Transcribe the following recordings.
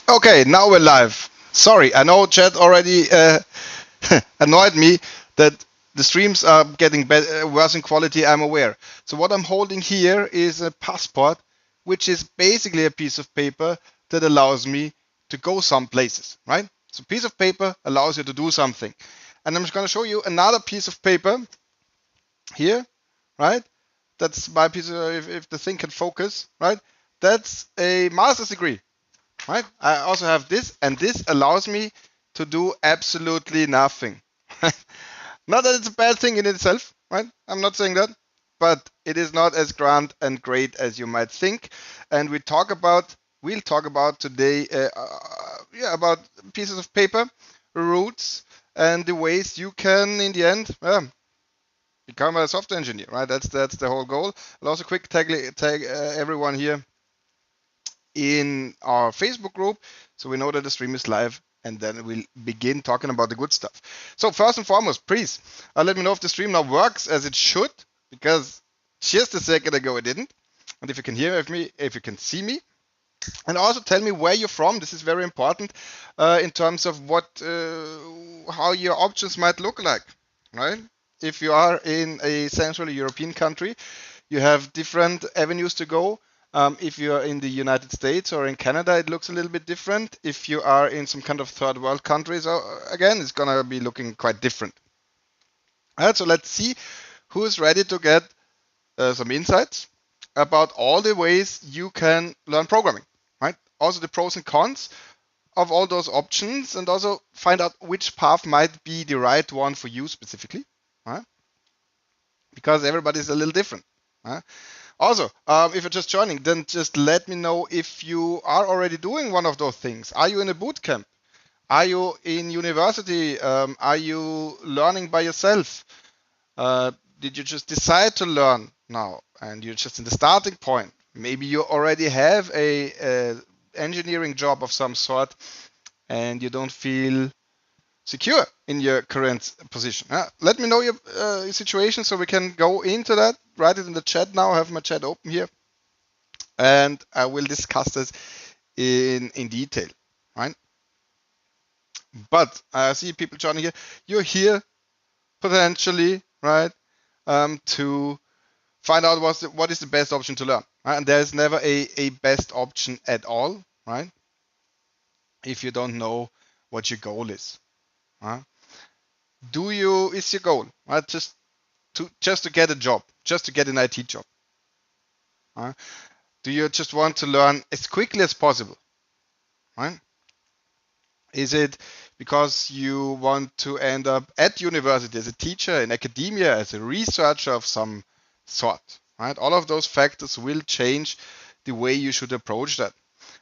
Okay, now we're live. Sorry, I know chat already annoyed me that the streams are getting better, worse in quality. I'm aware. So what I'm holding here is a passport, which is basically a piece of paper that allows me to go some places, right? So piece of paper allows you to do something. And I'm just going to show you another piece of paper here, right? That's my piece of, if the thing can focus, right? That's a master's degree. Right? I also have this, and this allows me to do absolutely nothing. Not that it's a bad thing in itself, right? I'm not saying that, but it is not as grand and great as you might think. And we'll talk about today, about pieces of paper, routes, and the ways you can, in the end, become a software engineer, right? That's the whole goal. I'll also quick tag everyone here in our Facebook group so we know that the stream is live, and then we'll begin talking about the good stuff. So first and foremost, please let me know if the stream now works as it should, because just a second ago it didn't. And if you can hear me, if you can see me, and also tell me where you're from. This is very important in terms of how your options might look like, right? If you are in a Central European country, you have different avenues to go. If you are in the United States or in Canada, it looks a little bit different. If you are in some kind of third world countries, again, it's gonna be looking quite different. All right, so let's see who's ready to get some insights about all the ways you can learn programming, right? Also the pros and cons of all those options, and also find out which path might be the right one for you specifically, right? Because everybody's a little different. Right? Also, if you're just joining, then just let me know if you are already doing one of those things. Are you in a boot camp? Are you in university? Are you learning by yourself? Did you just decide to learn now and you're just in the starting point? Maybe you already have a engineering job of some sort and you don't feel secure in your current position. Let me know your situation so we can go into that. Write it in the chat now. I have my chat open here, and I will discuss this in detail, right? But I see people joining here. You're here potentially, right, to find out what is the best option to learn. Right? And there's never a best option at all, right? If you don't know what your goal is. Right? Is your goal, right? Just to get a job, just to get an IT job? Do you just want to learn as quickly as possible? Right? Is it because you want to end up at university as a teacher, in academia, as a researcher of some sort? Right? All of those factors will change the way you should approach that.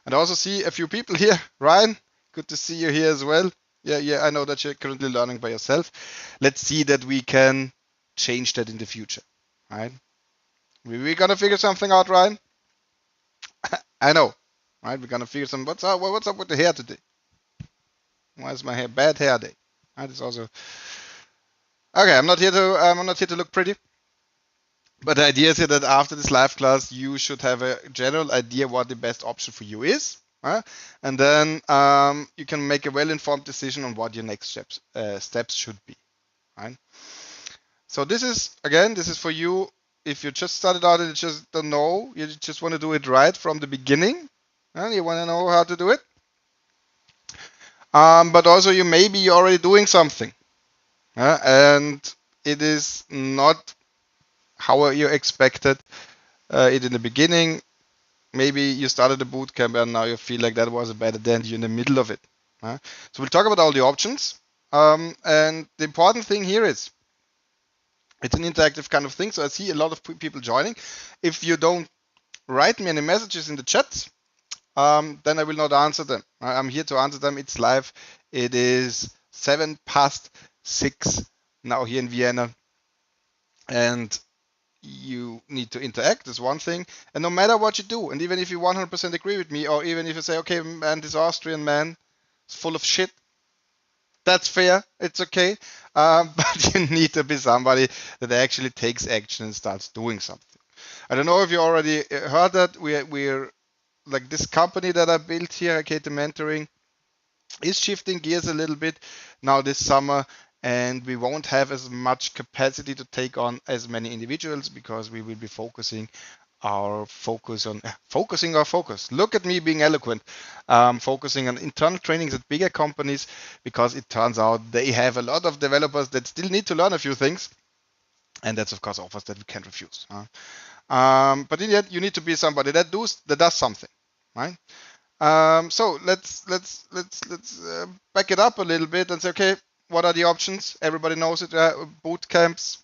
And I also see a few people here. Ryan, good to see you here as well. Yeah, I know that you're currently learning by yourself. Let's see that we can change that in the future, right? We're gonna figure something out, Ryan. I know, right? We're gonna figure some. What's up with the hair today? Why is my hair bad hair day? Right? It's also okay. I'm not here to look pretty. But the idea is here that after this live class, you should have a general idea what the best option for you is. Right? And then you can make a well-informed decision on what your next steps should be. Right? So this is for you if you just started out and you just don't know, you just want to do it right from the beginning, and you want to know how to do it. But also maybe you're already doing something, and it is not how you expected it in the beginning. Maybe you started a bootcamp and now you feel like that was a bad idea and you're in the middle of it. So we'll talk about all the options. And the important thing here is it's an interactive kind of thing. So I see a lot of people joining. If you don't write me any messages in the chat, then I will not answer them. I'm here to answer them. It's live. It is 6:07 now here in Vienna. And you need to interact is one thing, and no matter what you do, and even if you 100% agree with me, or even if you say, okay, man, this Austrian man is full of shit, that's fair, it's okay, but you need to be somebody that actually takes action and starts doing something. I don't know if you already heard that we're like this company that I built here, Akate Mentoring, is shifting gears a little bit now this summer, and we won't have as much capacity to take on as many individuals because we will be focusing our focus on focusing our focus. Look at me being eloquent. Focusing on internal trainings at bigger companies because it turns out they have a lot of developers that still need to learn a few things, and that's of course offers that we can't refuse. But in the end, you need to be somebody that does something, right? So let's back it up a little bit and say, okay, what are the options? Everybody knows it. Boot camps,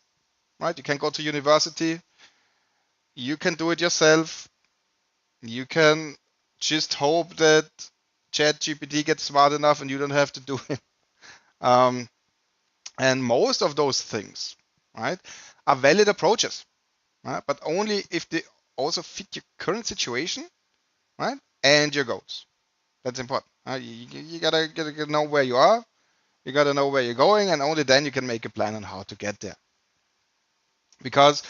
right? You can go to university. You can do it yourself. You can just hope that ChatGPT gets smart enough and you don't have to do it. And most of those things, right, are valid approaches, right? But only if they also fit your current situation, right, and your goals. That's important. You gotta know where you are. You gotta know where you're going, and only then you can make a plan on how to get there. Because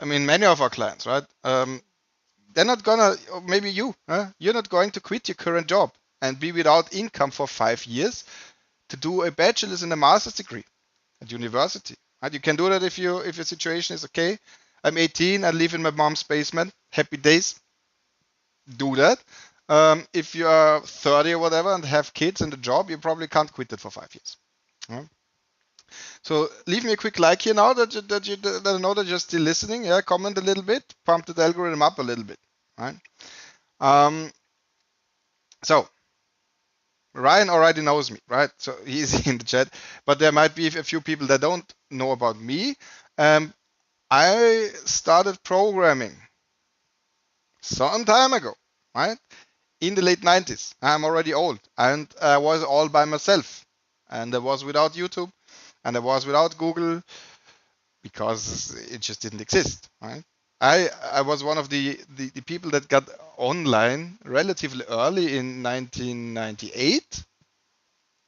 I mean, many of our clients, right? They're not gonna, or maybe you're not going to quit your current job and be without income for 5 years to do a bachelor's and a master's degree at university. Right? You can do that if your situation is okay. I'm 18. I live in my mom's basement. Happy days. Do that. If you are 30 or whatever and have kids and a job, you probably can't quit it for 5 years. Right? So leave me a quick like here now that I know that you're still listening. Yeah, comment a little bit, pump the algorithm up a little bit. Right. So Ryan already knows me, right? So he's in the chat, but there might be a few people that don't know about me. I started programming some time ago, right? In the late 90s. I'm already old, and I was all by myself, and I was without YouTube, and I was without Google because it just didn't exist, right? I was one of the people that got online relatively early in 1998.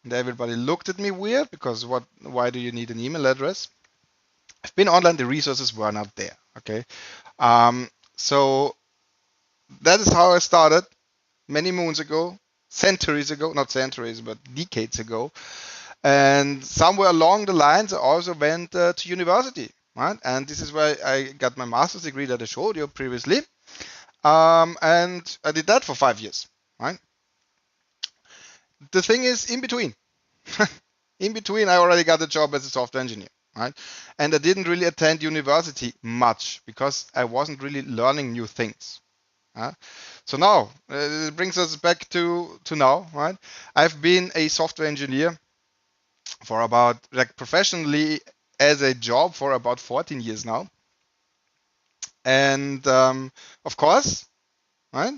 And everybody looked at me weird because why do you need an email address? I've been online, the resources were not there. Okay. So that is how I started many moons ago, centuries ago, not centuries, but decades ago. And somewhere along the lines, I also went to university, right? And this is where I got my master's degree that I showed you previously. And I did that for 5 years, right? The thing is, in between, I already got a job as a software engineer, right? And I didn't really attend university much because I wasn't really learning new things. So now it brings us back to now, right? I've been a software engineer for about, like, professionally as a job for about 14 years now. And of course, right?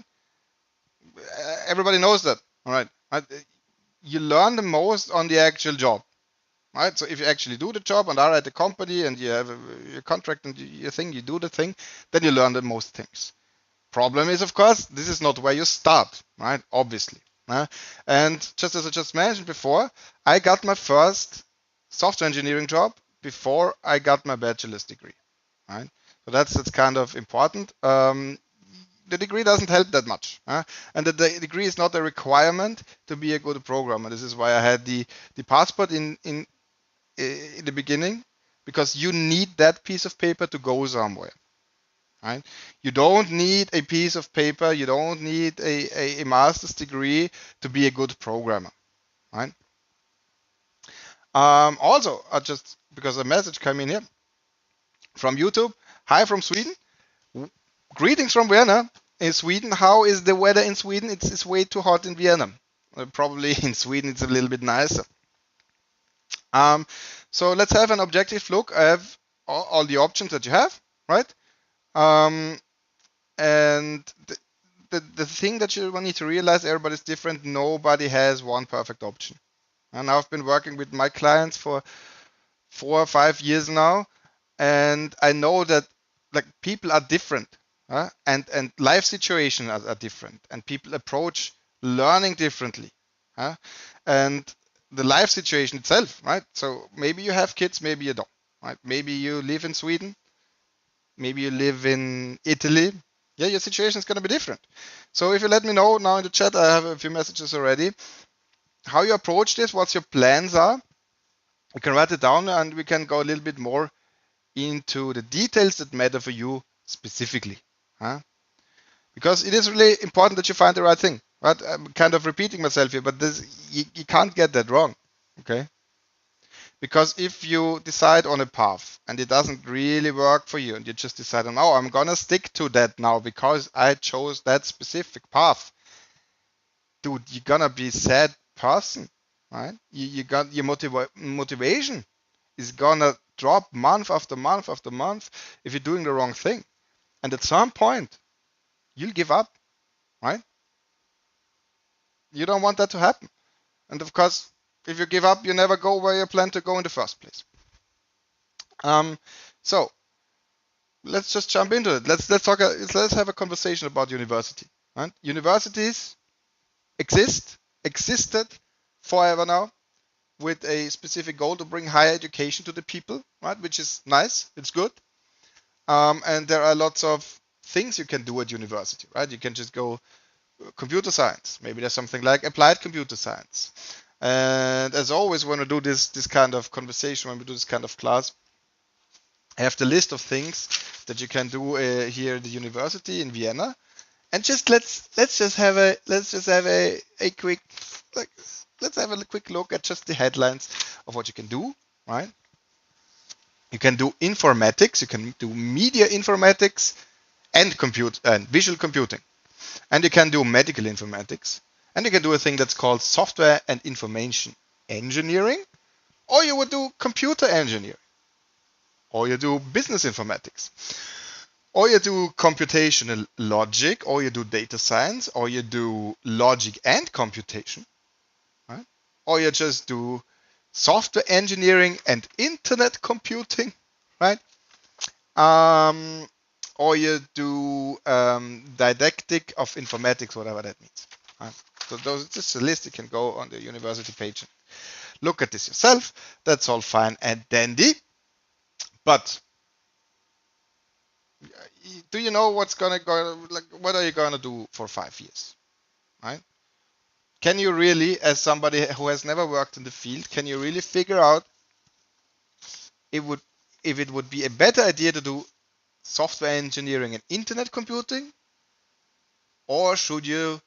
Everybody knows that, all right? You learn the most on the actual job, right? So if you actually do the job and are at the company and you have your contract and your thing, you do the thing, then you learn the most things. Problem is, of course, this is not where you start, right? Obviously. And just as I just mentioned before, I got my first software engineering job before I got my bachelor's degree, right? So that's kind of important. The degree doesn't help that much, and the degree is not a requirement to be a good programmer. This is why I had the passport in the beginning, because you need that piece of paper to go somewhere. Right? You don't need a piece of paper, you don't need a master's degree to be a good programmer. Right? Also, just because a message came in here from YouTube. Hi from Sweden. Greetings from Vienna. In Sweden, how is the weather in Sweden? It's way too hot in Vienna. Probably in Sweden it's a little bit nicer. So let's have an objective look. I have all the options that you have, right? And the thing that you need to realize, everybody's different. Nobody has one perfect option. And I've been working with my clients for 4 or 5 years now, and I know that, like, people are different, and life situations are different, and people approach learning differently, and the life situation itself, right? So maybe you have kids, maybe you don't, right? Maybe you live in Sweden, maybe you live in Italy, Yeah, your situation is going to be different. So if you let me know now in the chat, I have a few messages already, how you approach this, what your plans are. You can write it down and we can go a little bit more into the details that matter for you specifically. Huh? Because it is really important that you find the right thing. Right? I'm kind of repeating myself here, but this you can't get that wrong. Okay? Because if you decide on a path and it doesn't really work for you and you just decide on, oh, I'm gonna stick to that now because I chose that specific path, dude, you're gonna be a sad person, right? You got your motivation is gonna drop month after month after month if you're doing the wrong thing. And at some point, you'll give up, right? You don't want that to happen. And of course, if you give up, you never go where you plan to go in the first place. So let's just jump into it. Let's have a conversation about university. Right? Universities existed forever now, with a specific goal to bring higher education to the people, right? Which is nice. It's good. And there are lots of things you can do at university, right? You can just go computer science. Maybe there's something like applied computer science. And as always, when we do this kind of conversation, when we do this kind of class, I have the list of things that you can do here at the university in Vienna. And just let's just have a quick like let's have a quick look at just the headlines of what you can do, right? You can do informatics, you can do media informatics and visual computing. And you can do medical informatics. And you can do a thing that's called software and information engineering, or you would do computer engineering, or you do business informatics, or you do computational logic, or you do data science, or you do logic and computation, right? Or you just do software engineering and internet computing, right? Or you do didactic of informatics, whatever that means. Right? So those just a list. You can go on the university page and look at this yourself. That's all fine and dandy. But do you know what's gonna go? Like, what are you gonna do for 5 years? Right? Can you really, as somebody who has never worked in the field, can you really figure out if it would be a better idea to do software engineering and internet computing, or should you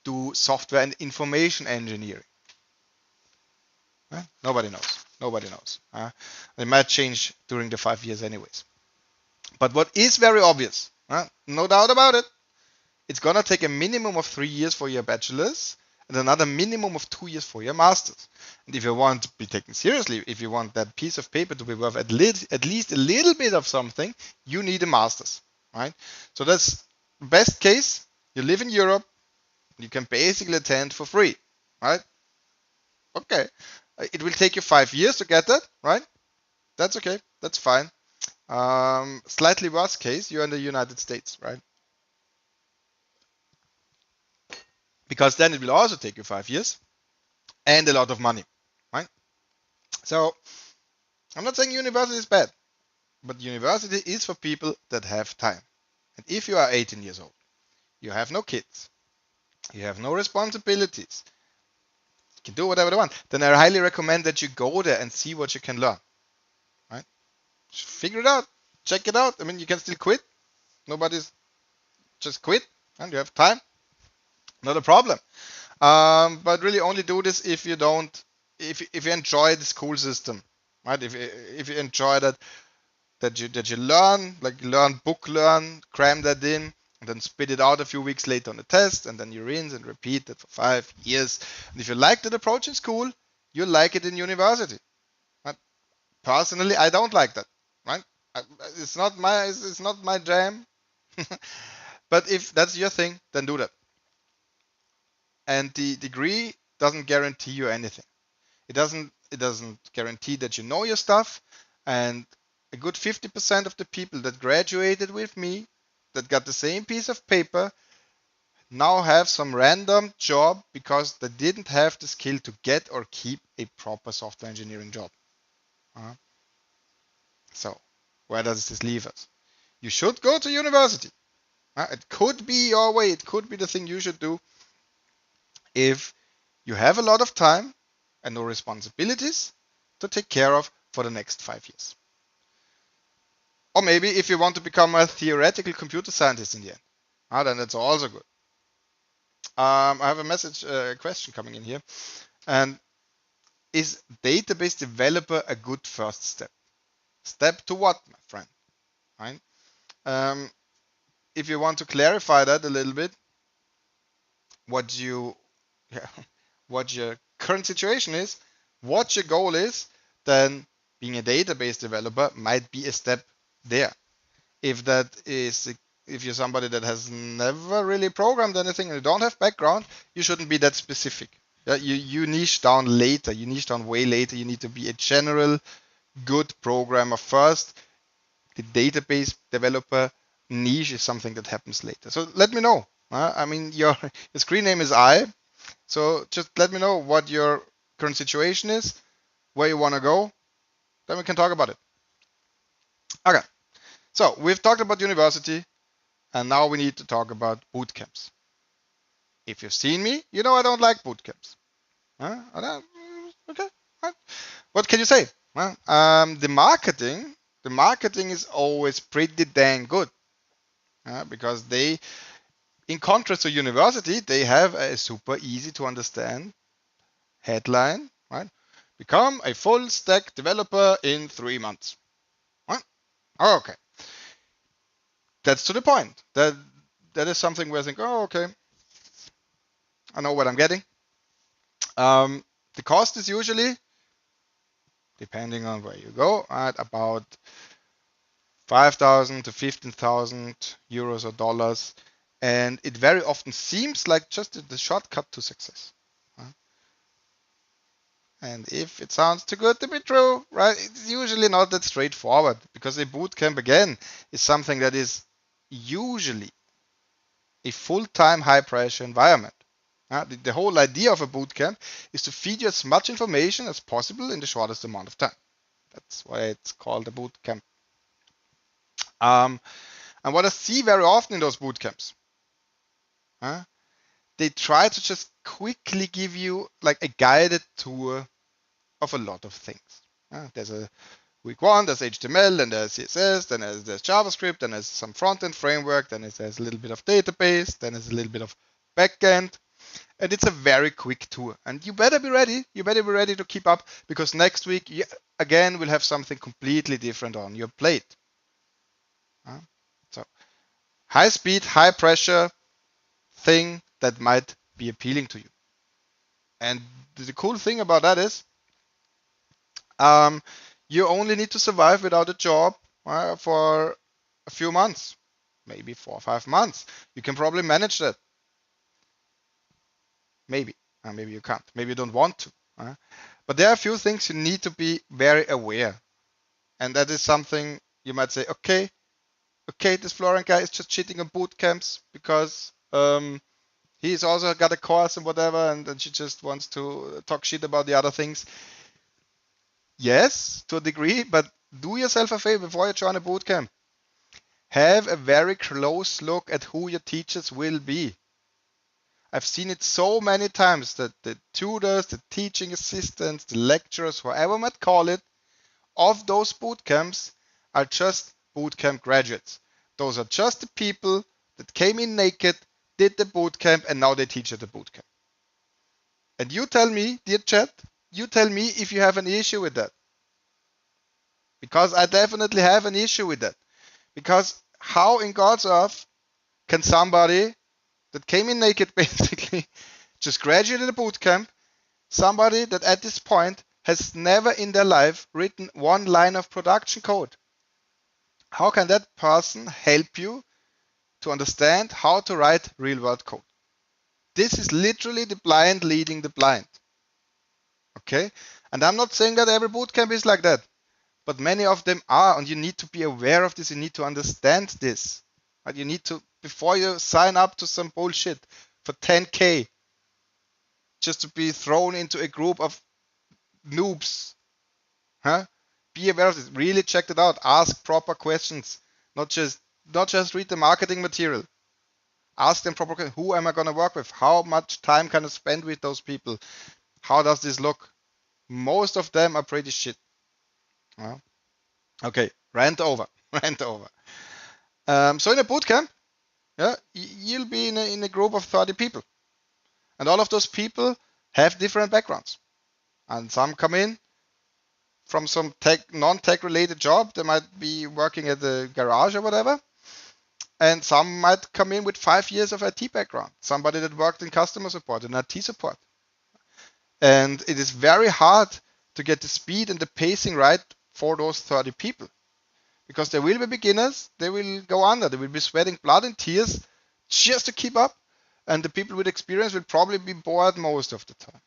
do software and information engineering? Nobody knows. Nobody knows. It might change during the 5 years anyways. But what is very obvious, no doubt about it, it's going to take a minimum of 3 years for your bachelor's and another minimum of 2 years for your master's. And if you want to be taken seriously, if you want that piece of paper to be worth at least a little bit of something, you need a master's, right? So that's best case. You live in Europe, you can basically attend for free, right? Okay. It will take you 5 years to get that, right? That's okay. That's fine. Slightly worse case, you're in the United States, right? Because then it will also take you 5 years and a lot of money, right? So I'm not saying university is bad, but university is for people that have time. And if you are 18 years old, you have no kids, you have no responsibilities, you can do whatever you want, then I highly recommend that you go there and see what you can learn, right? Figure it out, check it out. I mean, you can still quit. Nobody's just quit, and you have time. Not a problem. But really only do this if you don't, if you enjoy the school system, right? If you enjoy that you learn, cram that in, and then spit it out a few weeks later on the test, and then you rinse and repeat that for 5 years. And if you like that approach in school, you like it in university. Right? Personally, I don't like that. Right? It's not my jam. But if that's your thing, then do that. And the degree doesn't guarantee you anything. It doesn't guarantee that you know your stuff. And a good 50% of the people that graduated with me, that got the same piece of paper, now have some random job because they didn't have the skill to get or keep a proper software engineering job. So where does this leave us? You should go to university. It could be your way. It could be the thing you should do if you have a lot of time and no responsibilities to take care of for the next 5 years. Or maybe if you want to become a theoretical computer scientist in the end, then that's also good. I have a message, question coming in here. And is database developer a good first step? Step to what, my friend? Right? If you want to clarify that a little bit, what you, yeah, what your current situation is, what your goal is, then being a database developer might be a step there. If that is, if you're somebody that has never really programmed anything and you don't have background, you shouldn't be that specific. Yeah, you niche down later. You niche down way later. You need to be a general good programmer first. The database developer niche is something that happens later. So let me know. I mean, your screen name is I. So just let me know what your current situation is, where you want to go. Then we can talk about it. Okay. So we've talked about university, and now we need to talk about boot camps. If you've seen me, you know I don't like boot camps. Okay. What can you say? The marketing is always pretty dang good, because they, in contrast to university, they have a super easy to understand headline, right? Become a full stack developer in 3 months. Right? Okay. That's to the point. That is something where I think, oh, okay, I know what I'm getting. The cost is usually, depending on where you go, at about 5,000 to 15,000 euros or dollars. And it very often seems like just the shortcut to success. And if it sounds too good to be true, right, it's usually not that straightforward, because a bootcamp, again, is something that is usually a full-time high-pressure environment. The whole idea of a bootcamp is to feed you as much information as possible in the shortest amount of time. That's why it's called a bootcamp. And what I see very often in those bootcamps, they try to just quickly give you like a guided tour of a lot of things. There's a week one, there's HTML, then there's CSS, then there's JavaScript, then there's some front-end framework, then there's a little bit of database, then there's a little bit of backend, and it's a very quick tour. And you better be ready. You better be ready to keep up, because next week, you, again, will have something completely different on your plate. So high speed, high pressure thing that might be appealing to you. And the cool thing about that is, you only need to survive without a job for a few months, maybe 4 or 5 months. You can probably manage that. Maybe. Maybe you can't. Maybe you don't want to. But there are a few things you need to be very aware. And that is something you might say, okay, this Florian guy is just cheating on boot camps because he's also got a course and whatever, and then she just wants to talk shit about the other things. Yes, to a degree, but do yourself a favor before you join a bootcamp. Have a very close look at who your teachers will be. I've seen it so many times that the tutors, the teaching assistants, the lecturers, whoever might call it, of those bootcamps are just bootcamp graduates. Those are just the people that came in naked, did the bootcamp, and now they teach at the bootcamp. And you tell me, dear chat, you tell me if you have an issue with that. Because I definitely have an issue with that. Because how in God's earth can somebody that came in naked basically just graduated a bootcamp, somebody that at this point has never in their life written one line of production code, how can that person help you to understand how to write real world code? This is literally the blind leading the blind. Okay? And I'm not saying that every bootcamp is like that, but many of them are, and you need to be aware of this. You need to understand this. Right? You need to, before you sign up to some bullshit for 10K, just to be thrown into a group of noobs. Be aware of this. Really check it out. Ask proper questions. Not just read the marketing material. Ask them proper questions. Who am I going to work with? How much time can I spend with those people? How does this look? Most of them are pretty shit. Well, okay, rant over. Rant over. So in a bootcamp, yeah, you'll be in a group of 30 people. And all of those people have different backgrounds. And some come in from some non-tech related job. They might be working at the garage or whatever. And some might come in with 5 years of IT background. Somebody that worked in customer support and IT support. And it is very hard to get the speed and the pacing right for those 30 people. Because they will be beginners, they will go under, they will be sweating blood and tears just to keep up. And the people with experience will probably be bored most of the time.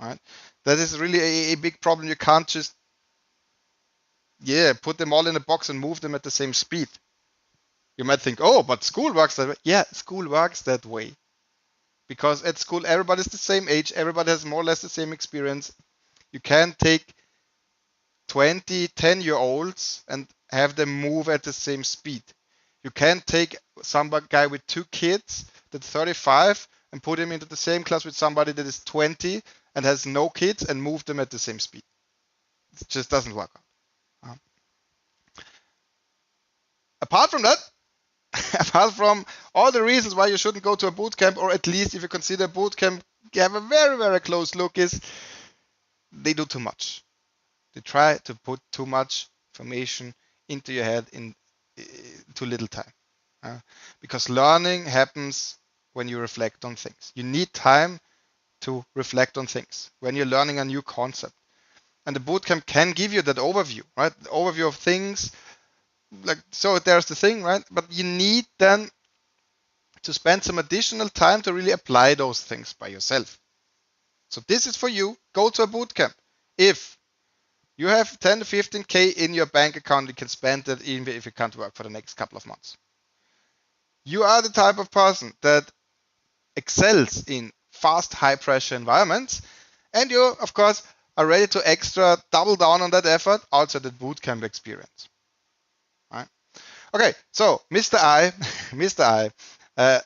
Right? That is really a big problem. You can't just put them all in a box and move them at the same speed. You might think, oh, but school works that way. Yeah, school works that way. Because at school, everybody's the same age, everybody has more or less the same experience. You can't take 20, 10-year-olds and have them move at the same speed. You can't take some guy with 2 kids that's 35 and put him into the same class with somebody that is 20 and has no kids and move them at the same speed. It just doesn't work out. Apart from that, apart from all the reasons why you shouldn't go to a bootcamp, or at least if you consider a bootcamp, you have a very, very close look, is they do too much. They try to put too much information into your head in too little time. Because learning happens when you reflect on things. You need time to reflect on things when you're learning a new concept. And the bootcamp can give you that overview, right? The overview of things. Like, so there's the thing, right? But you need then to spend some additional time to really apply those things by yourself. So this is for you. Go to a bootcamp. If you have 10 to 15K in your bank account, you can spend it even if you can't work for the next couple of months. You are the type of person that excels in fast, high pressure environments, and you, of course, are ready to extra double down on that effort outside the bootcamp experience. Right? Okay, so Mr. I, Mr. I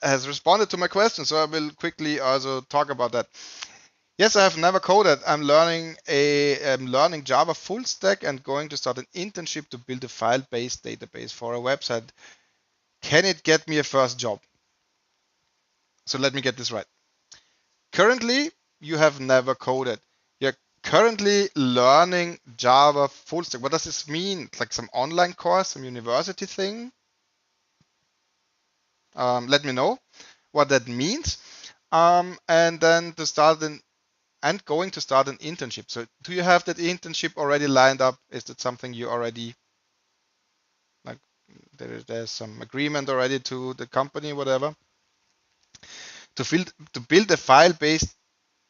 has responded to my question, so I will quickly also talk about that. Yes, I have never coded. I'm learning Java full stack and going to start an internship to build a file-based database for a website. Can it get me a first job? So let me get this right. Currently, you have never coded. You're currently learning Java full stack. What does this mean? It's like some online course, some university thing? Let me know what that means. And then to start going to start an internship. So do you have that internship already lined up? Is that something you already, like, there's some agreement already to the company, whatever? To build a file-based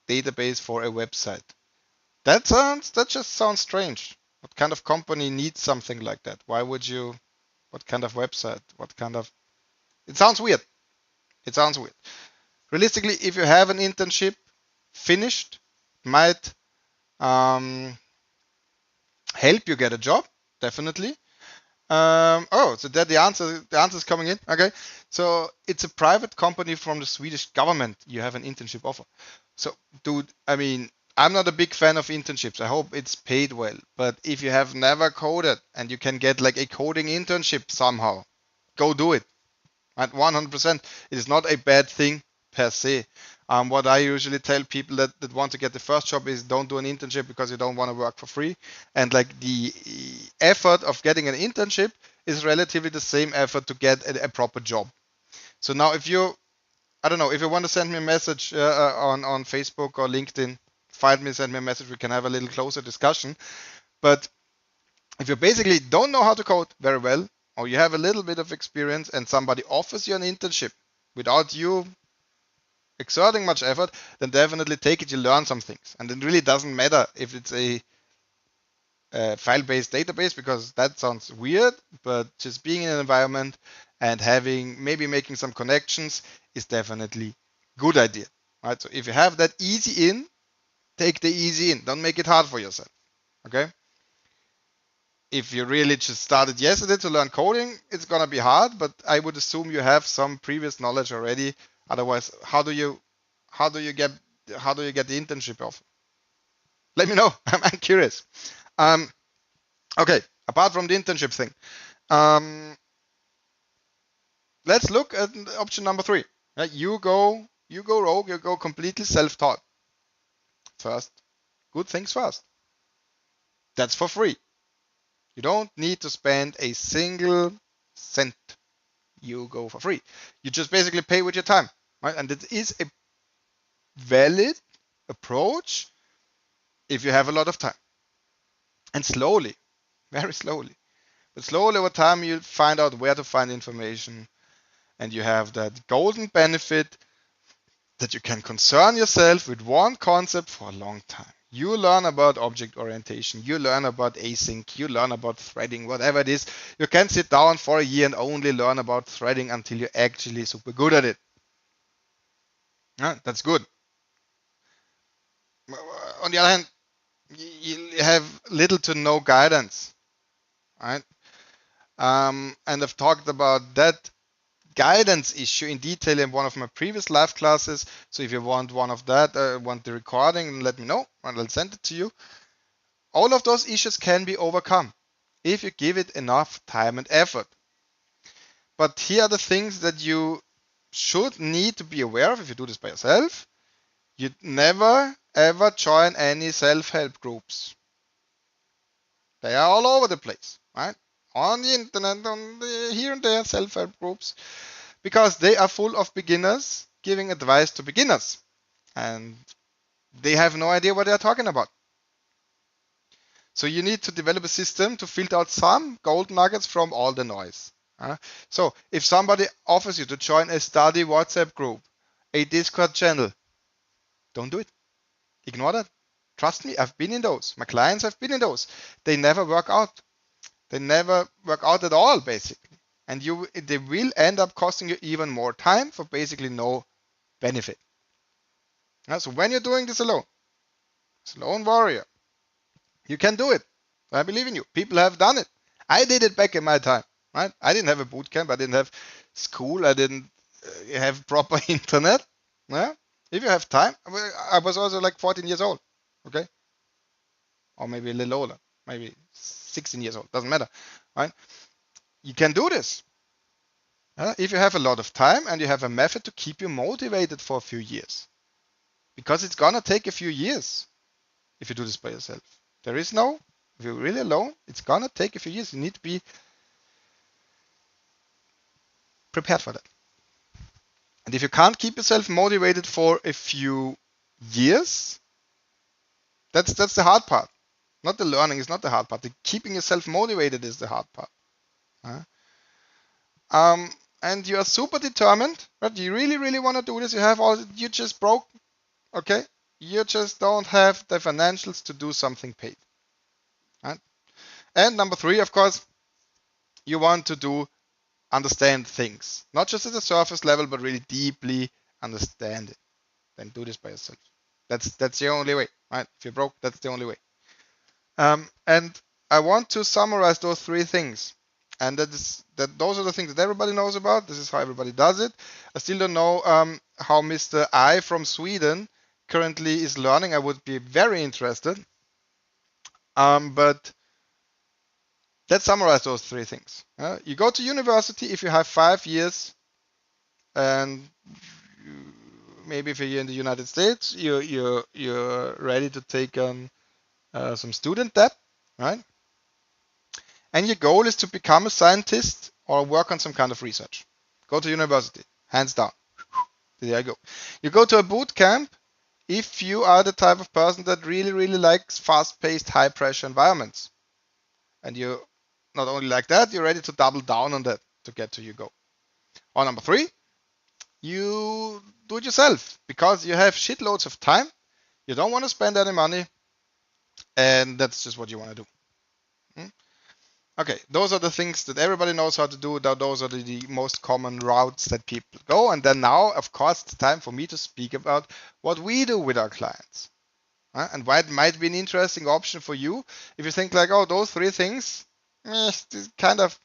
database for a website. That just sounds strange. What kind of company needs something like that? Why would you? What kind of website? It sounds weird. It sounds weird. Realistically, if you have an internship finished, might help you get a job, definitely. So that the answer is coming in. Okay, so it's a private company from the Swedish government. You have an internship offer. So, dude, I mean, I'm not a big fan of internships. I hope it's paid well. But if you have never coded and you can get like a coding internship somehow, go do it. At 100%, it is not a bad thing per se. What I usually tell people that want to get the first job is don't do an internship because you don't want to work for free. And like the effort of getting an internship is relatively the same effort to get a proper job. So now if you want to send me a message on Facebook or LinkedIn, find me, send me a message. We can have a little closer discussion. But if you basically don't know how to code very well, or you have a little bit of experience and somebody offers you an internship without you exerting much effort, then definitely take it. You learn some things. And it really doesn't matter if it's a file-based database, because that sounds weird, but just being in an environment and maybe making some connections is definitely a good idea. Right? So if you have that easy in, take the easy in. Don't make it hard for yourself. Okay? if you really just started yesterday to learn coding, it's gonna be hard, but I would assume you have some previous knowledge already. Otherwise, how do you get the internship offer? Let me know. I'm curious. Okay, apart from the internship thing, let's look at option number 3. You go rogue, you go completely self-taught. First, good things first. That's for free. You don't need to spend a single cent. You go for free. You just basically pay with your time, right? And it is a valid approach if you have a lot of time. And slowly, very slowly, but slowly over time, you find out where to find information, and you have that golden benefit that you can concern yourself with one concept for a long time. You learn about object orientation, you learn about async, you learn about threading, whatever it is. You can sit down for a year and only learn about threading until you're actually super good at it. That's good. On the other hand, you have little to no guidance, right? And I've talked about that guidance issue in detail in one of my previous live classes. So if you want one of that, want the recording, let me know and I'll send it to you. All of those issues can be overcome if you give it enough time and effort. But here are the things that you should need to be aware of if you do this by yourself. You never ever join any self-help groups. They are all over the place, right? On the internet, here and there, self-help groups, because they are full of beginners giving advice to beginners, and they have no idea what they are talking about. So you need to develop a system to filter out some gold nuggets from all the noise. So if somebody offers you to join a study WhatsApp group, a Discord channel, don't do it. Ignore that. Trust me, I've been in those. My clients have been in those. They never work out. They never work out at all, basically. And they will end up costing you even more time for basically no benefit. So when you're doing this alone, as a lone warrior, you can do it. I believe in you. People have done it. I did it back in my time, right? I didn't have a boot camp. I didn't have school. I didn't have proper internet. Yeah? If you have time, I was also like 14 years old, okay? Or maybe a little older, maybe 16 years old, doesn't matter, right? You can do this. If you have a lot of time and you have a method to keep you motivated for a few years. Because it's gonna take a few years if you do this by yourself. There is no, if you're really alone, it's gonna take a few years. You need to be prepared for that. And if you can't keep yourself motivated for a few years, that's the hard part. Not the learning is not the hard part. The keeping yourself motivated is the hard part. And you are super determined, but you really, really want to do this. You just broke, okay? You just don't have the financials to do something paid. Right? And number 3, of course, you want to understand things, not just at the surface level, but really deeply understand it. Then do this by yourself. That's the only way, right? If you're broke, that's the only way. And I want to summarize those 3 things. And those are the things that everybody knows about. This is how everybody does it. I still don't know how Mr. I from Sweden currently is learning. I would be very interested. But let's summarize those 3 things. You go to university if you have 5 years, and maybe if you're in the United States, you're ready to take on some student debt, right? And your goal is to become a scientist or work on some kind of research. Go to university, hands down. There you go. You go to a boot camp if you are the type of person that really, really likes fast-paced, high-pressure environments. And you not only like that, you're ready to double down on that to get to your goal. Or number 3, you do it yourself because you have shitloads of time. You don't want to spend any money, and that's just what you want to do. Okay, those are the things that everybody knows how to do. Those are the most common routes that people go. And then now, of course, it's time for me to speak about what we do with our clients. And why it might be an interesting option for you if you think like, oh, those 3 things, This kind of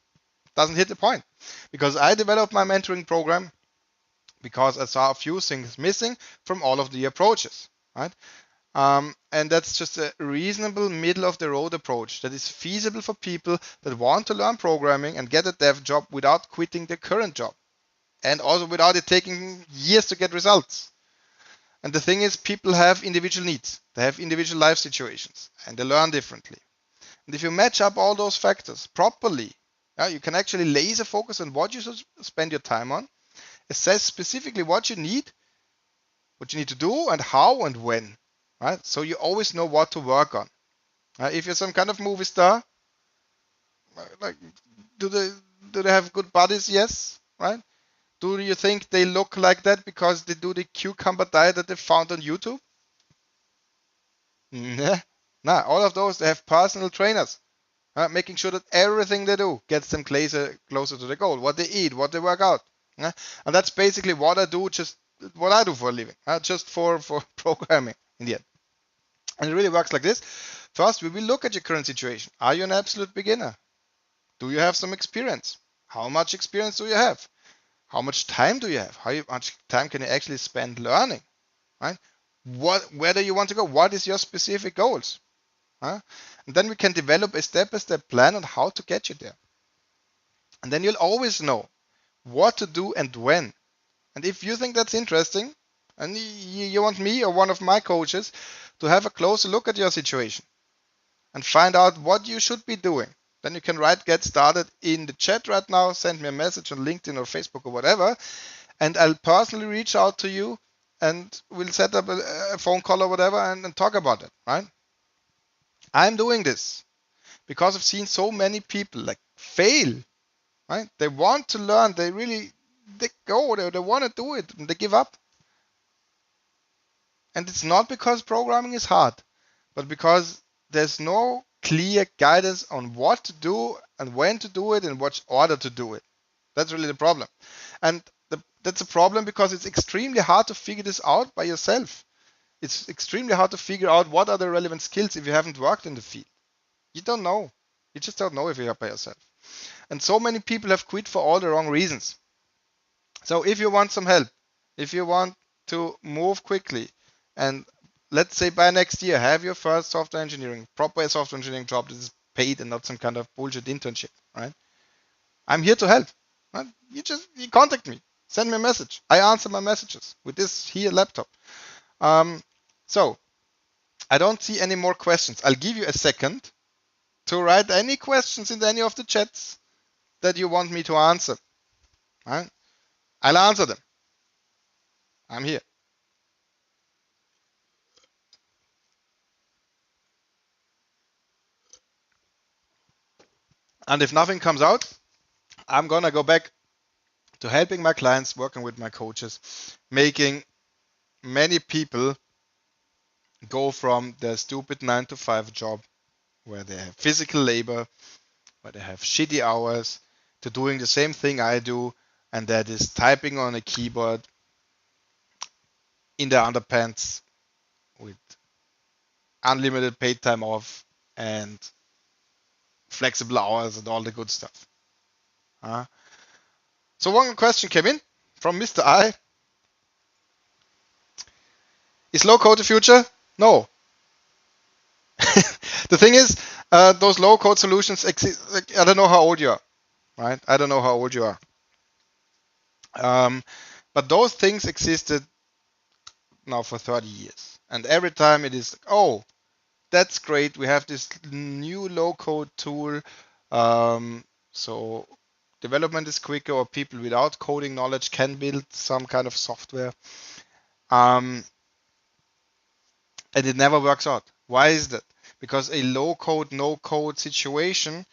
doesn't hit the point, because I developed my mentoring program because I saw a few things missing from all of the approaches, right? And that's just a reasonable middle of the road approach that is feasible for people that want to learn programming and get a dev job without quitting their current job, and also without it taking years to get results. And the thing is, people have individual needs, they have individual life situations, and they learn differently. And if you match up all those factors properly, you can actually laser focus on what you should spend your time on, assess specifically what you need to do, and how and when, right? So you always know what to work on. If you're some kind of movie star, like, do they have good bodies? Yes, right? Do you think they look like that because they do the cucumber diet that they found on YouTube? Nah, nah. All of those, they have personal trainers, making sure that everything they do gets them closer to the goal. What they eat, what they work out, and that's basically what I do. Just what I do for a living, just for programming in the end. And it really works like this. First, we will look at your current situation. Are you an absolute beginner? Do you have some experience? How much experience do you have? How much time do you have? How much time can you actually spend learning? Right? Where do you want to go? What is your specific goals? And then we can develop a step-by-step plan on how to get you there. And then you'll always know what to do and when. And if you think that's interesting, and you want me or one of my coaches to have a closer look at your situation and find out what you should be doing, then you can get started in the chat right now, send me a message on LinkedIn or Facebook or whatever, and I'll personally reach out to you and we'll set up a phone call or whatever and talk about it, right? I'm doing this because I've seen so many people like fail, right? They want to learn, they want to do it, and they give up. And it's not because programming is hard, but because there's no clear guidance on what to do and when to do it and what order to do it. That's really the problem. And that's a problem because it's extremely hard to figure this out by yourself. It's extremely hard to figure out what are the relevant skills if you haven't worked in the field. You don't know. You just don't know if you're by yourself. And so many people have quit for all the wrong reasons. So if you want some help, if you want to move quickly, and let's say by next year have your first proper software engineering job that is paid and not some kind of bullshit internship, right? I'm here to help. Right? You contact me, send me a message. I answer my messages with this here laptop. So I don't see any more questions. I'll give you a second to write any questions in any of the chats that you want me to answer. Right? I'll answer them. I'm here. And if nothing comes out, I'm gonna go back to helping my clients, working with my coaches, making many people go from their stupid 9-to-5 job where they have physical labor, where they have shitty hours, to doing the same thing I do, and that is typing on a keyboard in the underpants with unlimited paid time off and flexible hours and all the good stuff. So one question came in from Mr. I. Is low code the future? No. The thing is, those low code solutions exist. I don't know how old you are, right? I don't know how old you are. But those things existed now for 30 years. And every time it is, oh, that's great. We have this new low code tool. So development is quicker, or people without coding knowledge can build some kind of software. And it never works out. Why is that? Because a low code, no code situation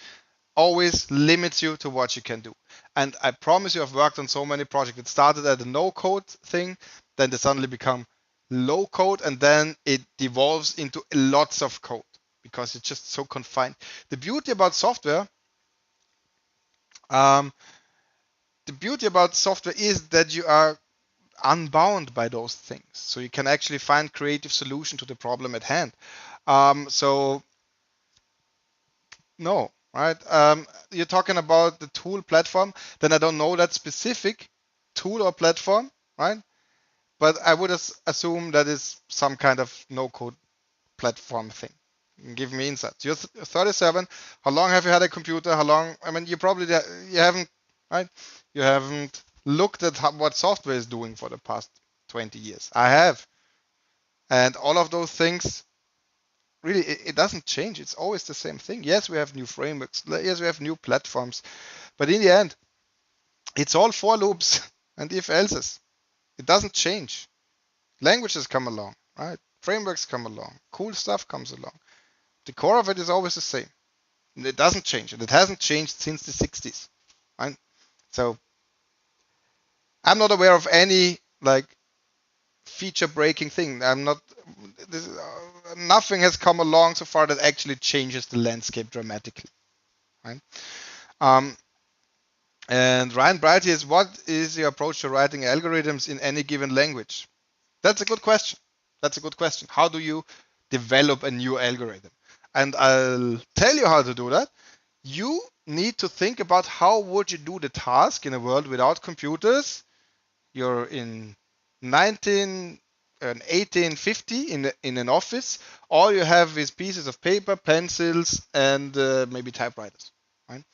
always limits you to what you can do. And I promise you, I've worked on so many projects. It started at a no code thing, then they suddenly become low code, and then it devolves into lots of code because it's just so confined. The beauty about software, is that you are unbound by those things. So you can actually find creative solution to the problem at hand. So no, right? You're talking about the tool platform, then I don't know that specific tool or platform, right? But I would assume that is some kind of no-code platform thing. Give me insights. You're 37. How long have you had a computer? How long? I mean, you probably you haven't, right? You haven't looked at what software is doing for the past 20 years. I have, and all of those things really it doesn't change. It's always the same thing. Yes, we have new frameworks. Yes, we have new platforms, but in the end, it's all for loops and if else's. It doesn't change. Languages come along, right? Frameworks come along. Cool stuff comes along. The core of it is always the same. It doesn't change, and it hasn't changed since the 60s, right? So I'm not aware of any like feature breaking thing. I'm not. Nothing has come along so far that actually changes the landscape dramatically, right? Um, and Ryan Bright is, what is your approach to writing algorithms in any given language? That's a good question. That's a good question. How do you develop a new algorithm? And I'll tell you how to do that. You need to think about how would you do the task in a world without computers. You're in 1850 in an office. All you have is pieces of paper, pencils, and maybe typewriters. Right?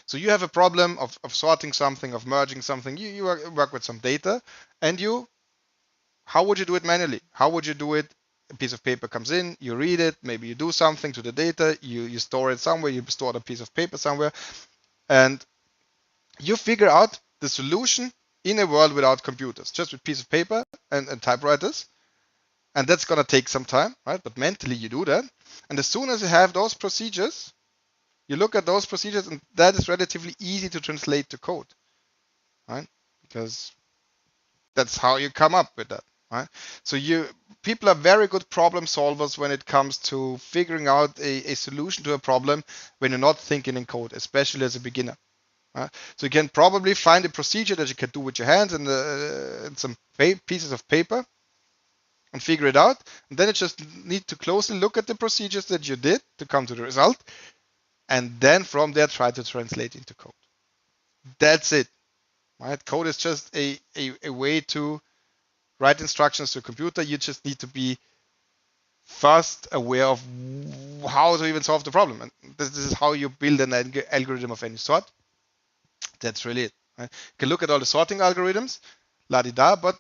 So you have a problem of sorting something, of merging something. You work with some data, and how would you do it manually? How would you do it? A piece of paper comes in, you read it, maybe you do something to the data, you store it somewhere, you store a piece of paper somewhere, and you figure out the solution in a world without computers, just with piece of paper and typewriters. And that's going to take some time, right? But mentally you do that. And as soon as you have those procedures, you look at those procedures, and that is relatively easy to translate to code, right? Because that's how you come up with that, right? So people are very good problem solvers when it comes to figuring out a solution to a problem when you're not thinking in code, especially as a beginner. Right? So you can probably find a procedure that you can do with your hands and some pieces of paper and figure it out. And then you just need to closely look at the procedures that you did to come to the result. And then from there, try to translate into code. That's it. Right? Code is just a way to write instructions to a computer. You just need to be first aware of how to even solve the problem. And this is how you build an algorithm of any sort. That's really it. Right? You can look at all the sorting algorithms, la-di-da, but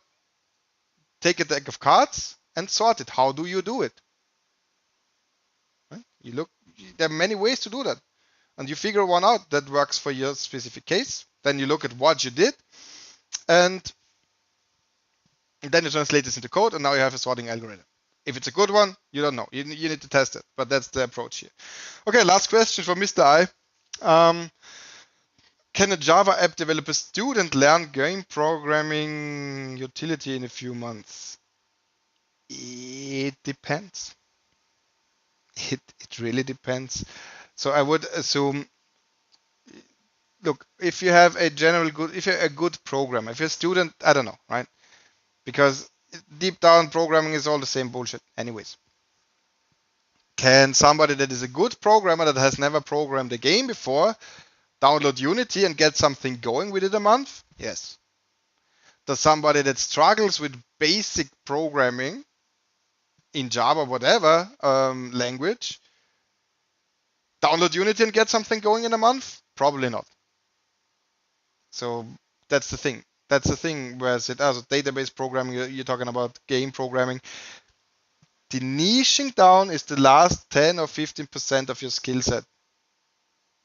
take a deck of cards and sort it. How do you do it? Right? There are many ways to do that. And you figure one out that works for your specific case. Then you look at what you did, and then you translate this into code, and now you have a sorting algorithm. If it's a good one, you don't know. You need to test it, but that's the approach here. Okay, last question for Mr. I. Can a Java app developer student learn game programming utility in a few months? It depends. It really depends. So I would assume, look, if you have if you're a good programmer, if you're a student, I don't know, right? Because deep down programming is all the same bullshit anyways. Can somebody that is a good programmer that has never programmed a game before download Unity and get something going within a month? Yes. Does somebody that struggles with basic programming in Java, whatever language, download Unity and get something going in a month? Probably not. So that's the thing. That's the thing where as database programming, you're talking about game programming. The niching down is the last 10 or 15% of your skill set.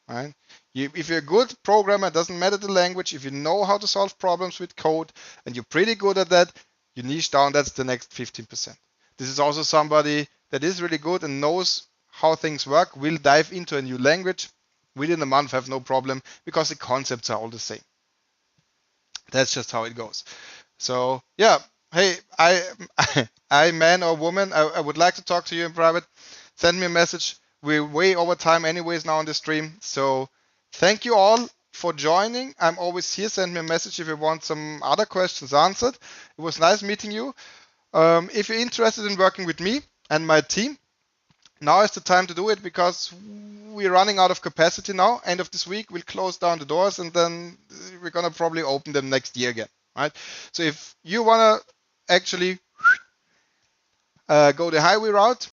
Right? If you're a good programmer, it doesn't matter the language, if you know how to solve problems with code and you're pretty good at that, you niche down, that's the next 15%. This is also somebody that is really good and knows how things work, will dive into a new language within a month, have no problem, because the concepts are all the same. That's just how it goes. So yeah, hey, I man or woman, I would like to talk to you in private. Send me a message. We're way over time anyways now on the stream. So thank you all for joining. I'm always here. Send me a message if you want some other questions answered. It was nice meeting you. If you're interested in working with me and my team, now is the time to do it, because we're running out of capacity now. End of this week, we'll close down the doors, and then we're gonna probably open them next year again, right? So if you wanna actually go the highway route,